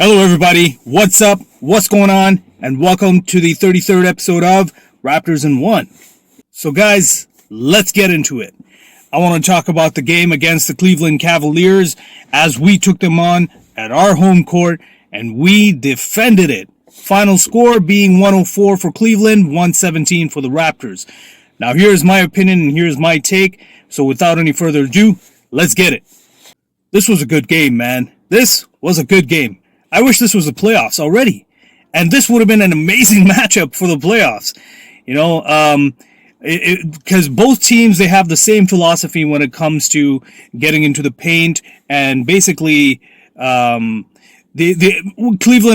Hello, everybody. What's up? What's going on? And welcome to the 33rd episode of Raptors in 1. So, guys, let's get into it. I want to talk about the game against the Cleveland Cavaliers as we took them on at our home court and we defended it. Final score being 104 for Cleveland, 117 for the Raptors. Now, here's my opinion and here's my take. So, without any further ado, let's get it. This was a good game, man. This was a good game. I wish this was the playoffs already. And this would have been an amazing matchup for the playoffs. You know, because both teams, they have the same philosophy when it comes to getting into the paint. And basically, Cleveland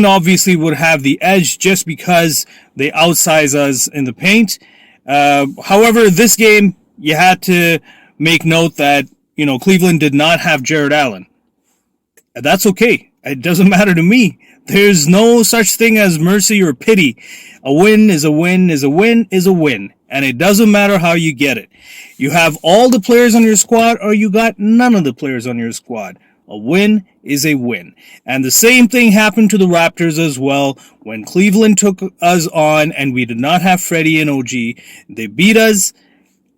obviously would have the edge just because they outsize us in the paint. However, this game, you had to make note that, you know, Cleveland did not have Jared Allen. And that's okay. It doesn't matter to me. There's no such thing as mercy or pity. A win is a win is a win is a win. And it doesn't matter how you get it. You have all the players on your squad or you got none of the players on your squad. A win is a win. And the same thing happened to the Raptors as well. When Cleveland took us on and we did not have Freddie and OG, they beat us.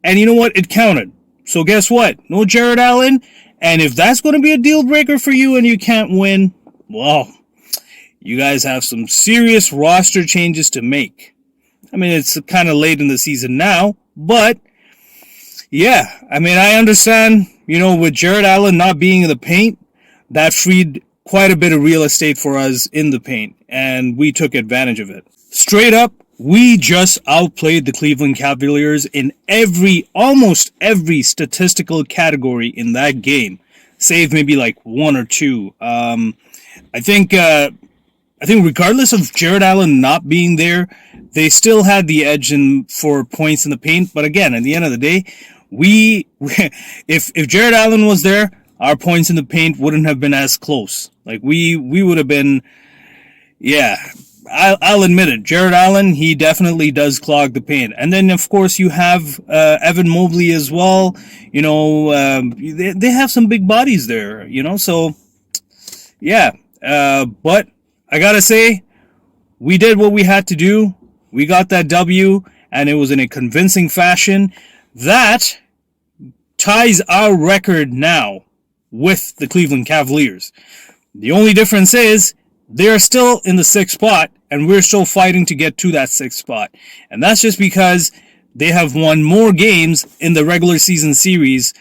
And you know what? It counted. So guess what? No Jared Allen. And if that's going to be a deal breaker for you and you can't win, well, you guys have some serious roster changes to make. I mean, it's kind of late in the season now, but yeah, I mean, I understand, you know, with Jared Allen not being in the paint, that freed quite a bit of real estate for us in the paint, and we took advantage of it. Straight up, we just outplayed the Cleveland Cavaliers in almost every statistical category in that game, save maybe like one or two. I think regardless of Jared Allen not being there, they still had the edge for points in the paint. But again, at the end of the day, if Jared Allen was there, our points in the paint wouldn't have been as close. Like we would have been, yeah. I'll admit it. Jared Allen, he definitely does clog the paint. And then, of course, you have Evan Mobley as well. You know, they have some big bodies there, you know. So, yeah. But I got to say, we did what we had to do. We got that W, and it was in a convincing fashion. That ties our record now with the Cleveland Cavaliers. The only difference is they're still in the 6th spot, and we're still fighting to get to that 6th spot. And that's just because they have won more games in the regular season series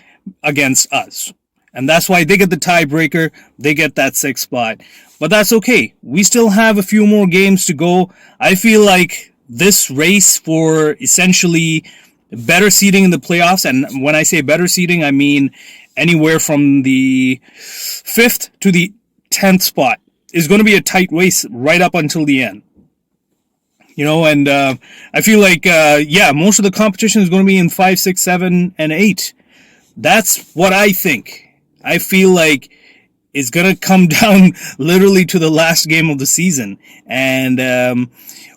against us. And that's why they get the tiebreaker, they get that 6th spot. But that's okay. We still have a few more games to go. I feel like this race for essentially better seeding in the playoffs, and when I say better seeding, I mean anywhere from the 5th to the 10th spot, is going to be a tight race right up until the end. You know, and I feel like, most of the competition is going to be in 5, 6, 7, and 8. That's what I think. I feel like it's going to come down literally to the last game of the season. And,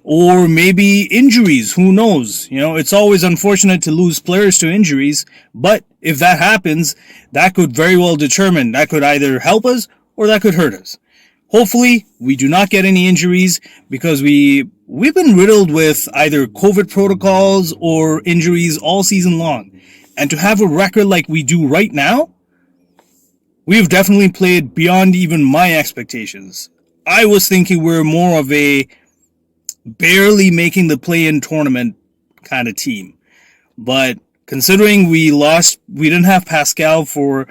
or maybe injuries, who knows? You know, it's always unfortunate to lose players to injuries, but if that happens, that could very well determine, that could either help us or that could hurt us. Hopefully, we do not get any injuries because we've been riddled with either COVID protocols or injuries all season long. And to have a record like we do right now, we've definitely played beyond even my expectations. I was thinking we're more of a barely making the play-in tournament kind of team. But considering we didn't have Pascal for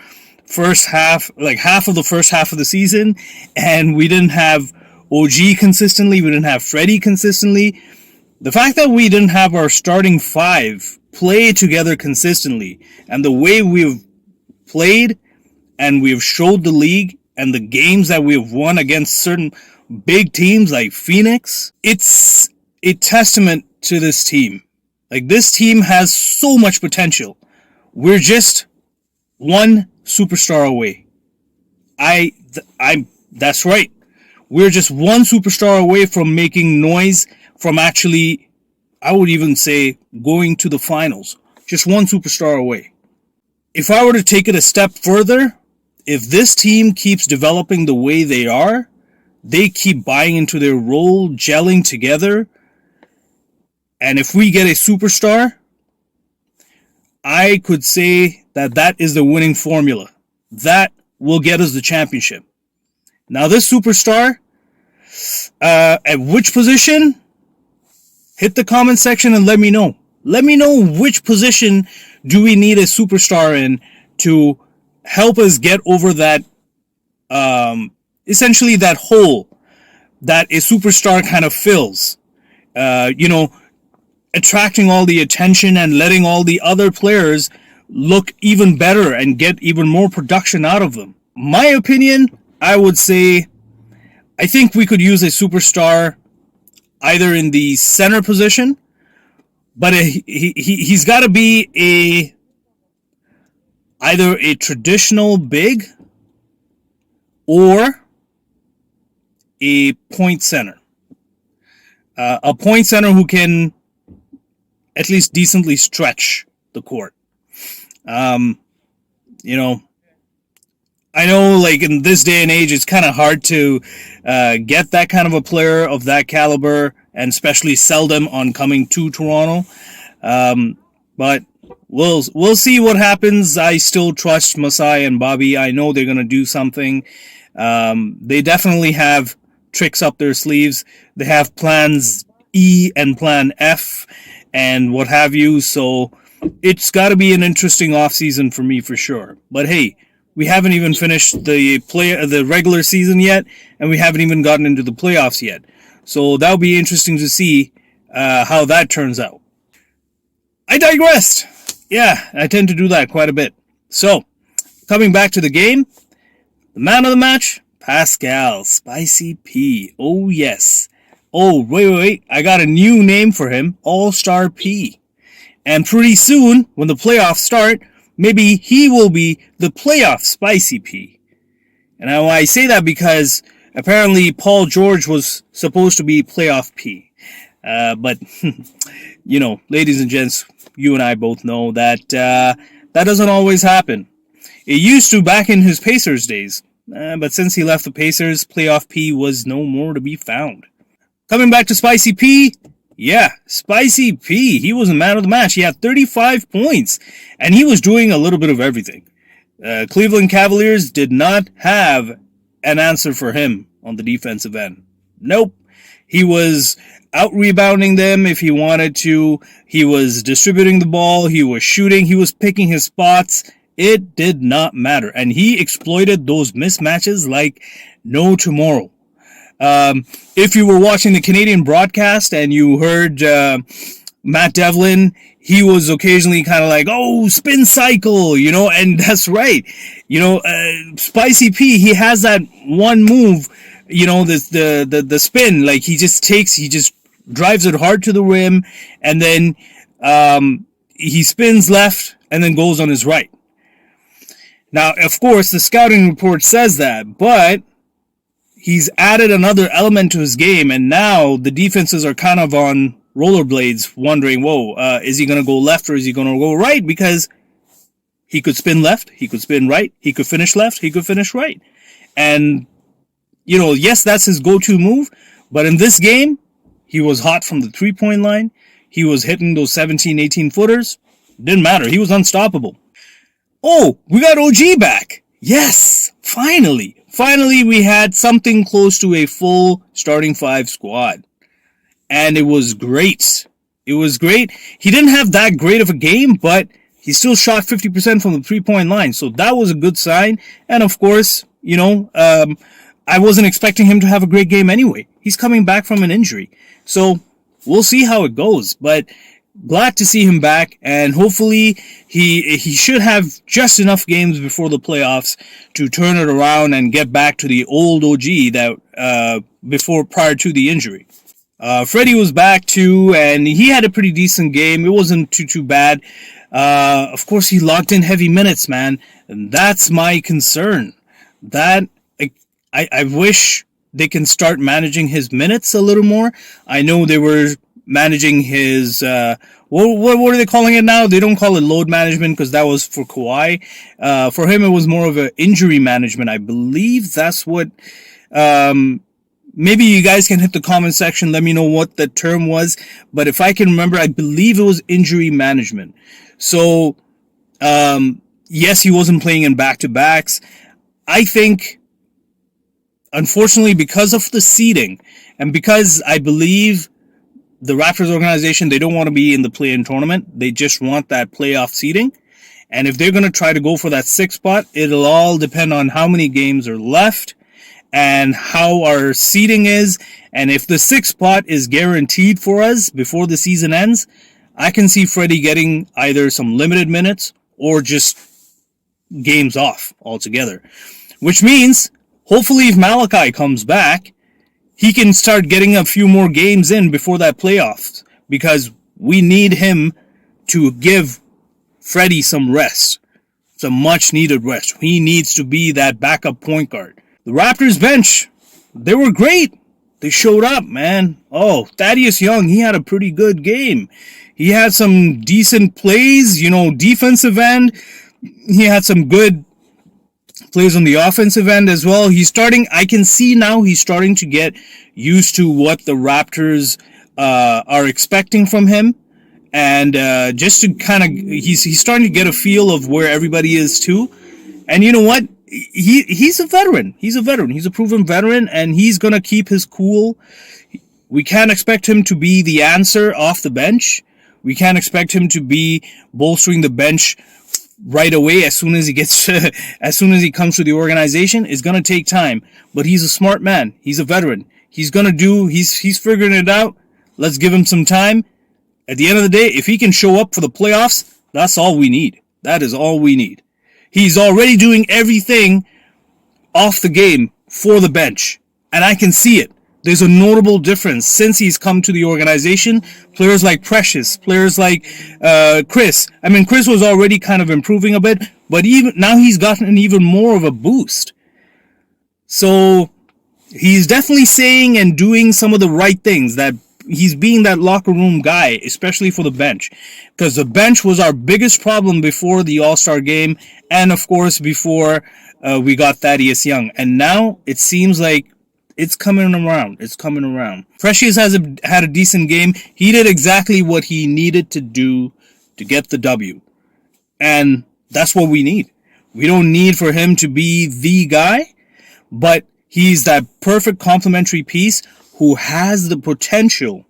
first half, like half of the first half of the season, and we didn't have OG consistently, we didn't have Freddie consistently. The fact that we didn't have our starting 5 play together consistently, and the way we've played and we've showed the league and the games that we've won against certain big teams like Phoenix, it's a testament to this team. Like, this team has so much potential. We're just one superstar away. That's right. We're just one superstar away from making noise, from actually, I would even say, going to the finals. Just one superstar away. If I were to take it a step further, if this team keeps developing the way they are, they keep buying into their role, gelling together. And if we get a superstar, I could say that that is the winning formula. That will get us the championship. Now, this superstar, at which position? Hit the comment section and let me know. Let me know which position do we need a superstar in to help us get over that, essentially that hole that a superstar kind of fills. Attracting all the attention and letting all the other players look even better and get even more production out of them. My opinion, I would say, I think we could use a superstar either in the center position, but he's got to be either a traditional big or a point center. A point center who can at least decently stretch the court. I know, like, in this day and age, it's kind of hard to get that kind of a player of that caliber, and especially sell them on coming to Toronto. But we'll see what happens. I still trust Masai and Bobby. I know they're going to do something. They definitely have tricks up their sleeves. They have plans E and plan F and what have you. So it's got to be an interesting offseason for me for sure. But hey, we haven't even finished the regular season yet, and we haven't even gotten into the playoffs yet. So that'll be interesting to see how that turns out. I digressed. Yeah, I tend to do that quite a bit. So, coming back to the game, the man of the match, Pascal Spicy P. Oh, yes. Oh, wait. I got a new name for him, All-Star P. And pretty soon, when the playoffs start, maybe he will be the playoff Spicy P. And I say that because apparently Paul George was supposed to be playoff P. But, ladies and gents, you and I both know that that doesn't always happen. It used to back in his Pacers days. But since he left the Pacers, playoff P was no more to be found. Coming back to Spicy P, yeah, Spicy P, he was a man of the match. He had 35 points, and he was doing a little bit of everything. Cleveland Cavaliers did not have an answer for him on the defensive end. Nope. He was out-rebounding them if he wanted to. He was distributing the ball. He was shooting. He was picking his spots. It did not matter. And he exploited those mismatches like no tomorrow. If you were watching the Canadian broadcast and you heard Matt Devlin, he was occasionally kind of like, oh, spin cycle, and that's right. Spicy P, he has that one move, the spin, like he just drives it hard to the rim, and then he spins left and then goes on his right. Now, of course, the scouting report says that, but he's added another element to his game, and now the defenses are kind of on rollerblades, wondering, is he going to go left or is he going to go right? Because he could spin left, he could spin right, he could finish left, he could finish right. And, yes, that's his go-to move, but in this game, he was hot from the three-point line. He was hitting those 17, 18-footers. Didn't matter. He was unstoppable. Oh, we got OG back. Yes, finally. Finally, we had something close to a full starting five squad. And it was great. It was great. He didn't have that great of a game, but he still shot 50% from the three-point line. So that was a good sign. And of course, I wasn't expecting him to have a great game anyway. He's coming back from an injury. So we'll see how it goes. But glad to see him back, and hopefully he should have just enough games before the playoffs to turn it around and get back to the old OG that prior to the injury. Freddie was back too, and he had a pretty decent game. It wasn't too bad. Of course, he locked in heavy minutes, man, and that's my concern. That I wish they can start managing his minutes a little more. I know they were managing his, what are they calling it now? They don't call it load management because that was for Kawhi. For him, it was more of an injury management. I believe that's what maybe you guys can hit the comment section, let me know what the term was, but if I can remember, I believe it was injury management. So, yes, he wasn't playing in back-to-backs. I think, unfortunately, because of the seeding, and because I believe the Raptors organization, they don't want to be in the play-in tournament, they just want that playoff seeding, and if they're going to try to go for that 6th spot, it'll all depend on how many games are left, and how our seeding is, and if the 6th spot is guaranteed for us before the season ends, I can see Freddie getting either some limited minutes or just games off altogether. Which means, hopefully if Malachi comes back, he can start getting a few more games in before that playoffs, because we need him to give Freddie some rest, some much needed rest. He needs to be that backup point guard. The Raptors bench, they were great. They showed up, man. Oh, Thaddeus Young, he had a pretty good game. He had some decent plays, defensive end. He had some good plays on the offensive end as well. I can see now he's starting to get used to what the Raptors are expecting from him. And just to kind of, he's starting to get a feel of where everybody is too. And you know what? He's a veteran. He's a proven veteran, and he's going to keep his cool. We can't expect him to be the answer off the bench. We can't expect him to be bolstering the bench right away as soon as he comes to the organization. It's going to take time, but he's a smart man. He's a veteran. He's figuring it out. Let's give him some time. At the end of the day, if he can show up for the playoffs, that's all we need. That is all we need. He's already doing everything off the game for the bench, and I can see it. There's a notable difference since he's come to the organization. Players like Precious, players like Chris. I mean, Chris was already kind of improving a bit, but even now he's gotten even more of a boost. So he's definitely saying and doing some of the right things, that he's being that locker room guy, especially for the bench, because the bench was our biggest problem before the All-Star game, and of course before we got Thaddeus Young. And now it seems like it's coming around. Precious had a decent game. He did exactly what he needed to do to get the W, and that's what we need. We don't need for him to be the guy, but he's that perfect complementary piece who has the potential.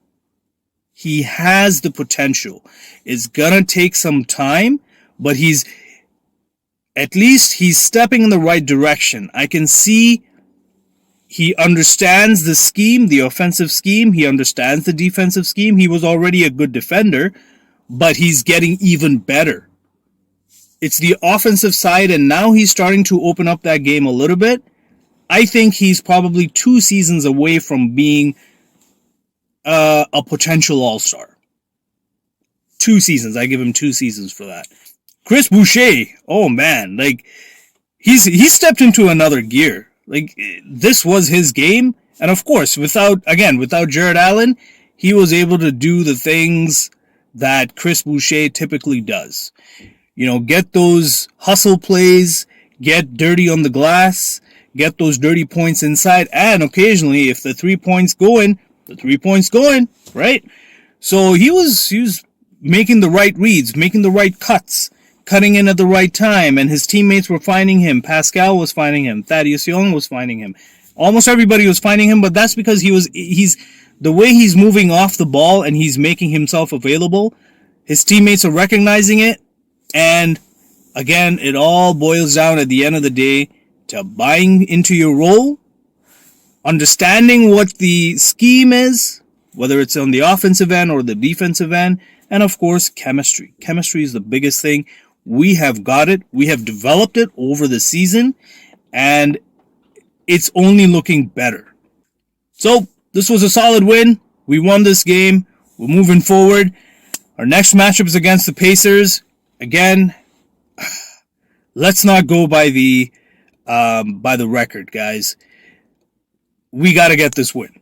He has the potential. It's gonna take some time, but he's stepping in the right direction. I can see he understands the scheme, the offensive scheme. He understands the defensive scheme. He was already a good defender, but he's getting even better. It's the offensive side, and now he's starting to open up that game a little bit. I think he's probably 2 seasons away from being a potential all-star. 2 seasons. I give him 2 seasons for that. Chris Boucher, oh man, like he stepped into another gear. Like, this was his game, and of course, without Jared Allen, he was able to do the things that Chris Boucher typically does. Get those hustle plays, get dirty on the glass, get those dirty points inside, and occasionally, if the 3 points going, right? So he was making the right reads, making the right cuts, cutting in at the right time, and his teammates were finding him. Pascal was finding him. Thaddeus Young was finding him. Almost everybody was finding him, but that's because he's the way he's moving off the ball and he's making himself available. His teammates are recognizing it, and again, it all boils down at the end of the day to buying into your role, understanding what the scheme is, whether it's on the offensive end or the defensive end, and of course, chemistry. Chemistry is the biggest thing. We have got it. We have developed it over the season, and it's only looking better. So, this was a solid win. We won this game. We're moving forward. Our next matchup is against the Pacers. Again, let's not go by the record, guys. We got to get this win.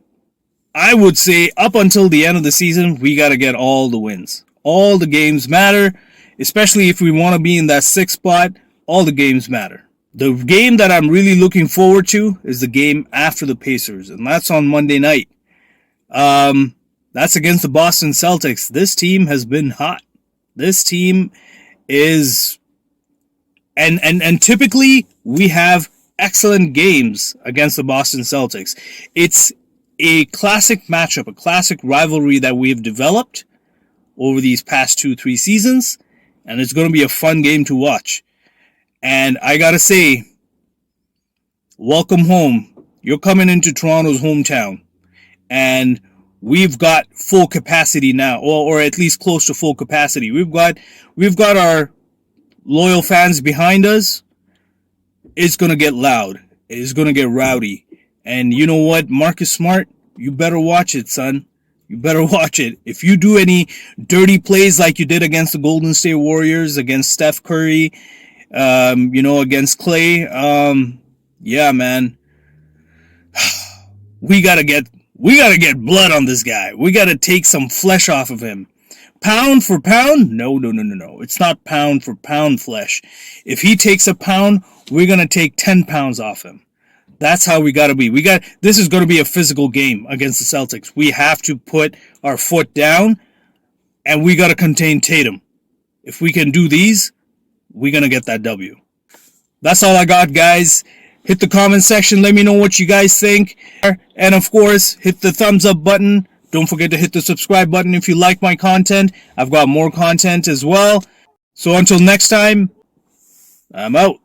I would say up until the end of the season, we got to get all the wins. All the games matter, especially if we want to be in that 6th spot. All the games matter. The game that I'm really looking forward to is the game after the Pacers, and that's on Monday night. That's against the Boston Celtics. This team has been hot. This team is, and typically we have excellent games against the Boston Celtics. It's a classic matchup, a classic rivalry that we've developed over these past 2-3 seasons, and it's going to be a fun game to watch. And I gotta say, welcome home. You're coming into Toronto's hometown, and we've got full capacity now, or at least close to full capacity. We've got our loyal fans behind us. It's gonna get loud. It's gonna get rowdy. And you know what, Marcus Smart, you better watch it, son. You better watch it. If you do any dirty plays like you did against the Golden State Warriors, against Steph Curry, against Clay, yeah, man, we gotta get blood on this guy. We gotta take some flesh off of him. Pound for pound? No. It's not pound for pound flesh. If he takes a pound, we're gonna take 10 pounds off him. That's how we gotta be. This is gonna be a physical game against the Celtics. We have to put our foot down, and we gotta contain Tatum. If we can do these, we're gonna get that W. That's all I got, guys. Hit the comment section. Let me know what you guys think. And of course, hit the thumbs up button. Don't forget to hit the subscribe button if you like my content. I've got more content as well. So until next time, I'm out.